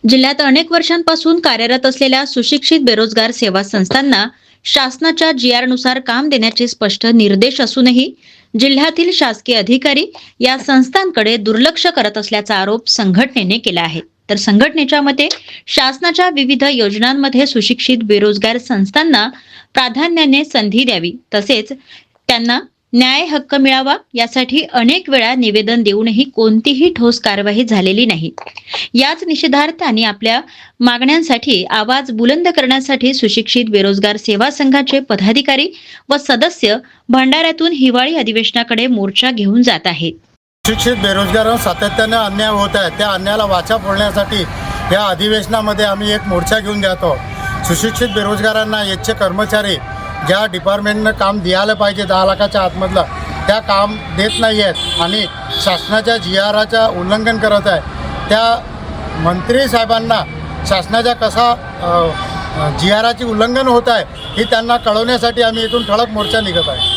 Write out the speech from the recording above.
जिल्ह्यात अनेक वर्षांपासून कार्यरत असलेल्या सुशिक्षित बेरोजगार सेवा संस्थांना शासनाच्या GR नुसार काम देण्याचे स्पष्ट निर्देश असूनही जिल्ह्यातील शासकीय अधिकारी या संस्थांकडे दुर्लक्ष करत असल्याचा आरोप संघटनेने केला आहे. तर संघटनेच्या मते शासनाच्या विविध योजनांमध्ये सुशिक्षित बेरोजगार संस्थांना प्राधान्याने संधी द्यावी, तसेच त्यांना न्याय हक्क मिळावा यासाठी अनेक वेळा निवेदन देऊनही कोणतीही ठोस कार्यवाही झालेली नाही. याच निषेधार्थ आणि आपल्या मागण्यांसाठी आवाज बुलंद करण्यासाठी सुशिक्षित बेरोजगार सेवा संघाचे पदाधिकारी व सदस्य भंडाऱ्यातून हिवाळी अधिवेशनाकडे मोर्चा घेऊन जात आहेत. शिक्षित बेरोजगारांवर सातत्याने अन्याय होत आहे. त्या अन्यायाला वाचा फोडण्यासाठी या अधिवेशनामध्ये आम्ही एक मोर्चा घेऊन जातो. सुशिक्षित बेरोजगारांना याचे कर्मचारी ज्या डिपार्टमेंटनं काम द्यायला पाहिजे 10 लाखाच्या आतमधलं त्या काम देत नाही आहेत आणि शासनाच्या GRचं उल्लंघन करत आहे. त्या मंत्री साहेबांना शासनाच्या कसा GRचे उल्लंघन होत आहे हे त्यांना कळवण्यासाठी आम्ही इथून ठळक मोर्चा निघत आहे.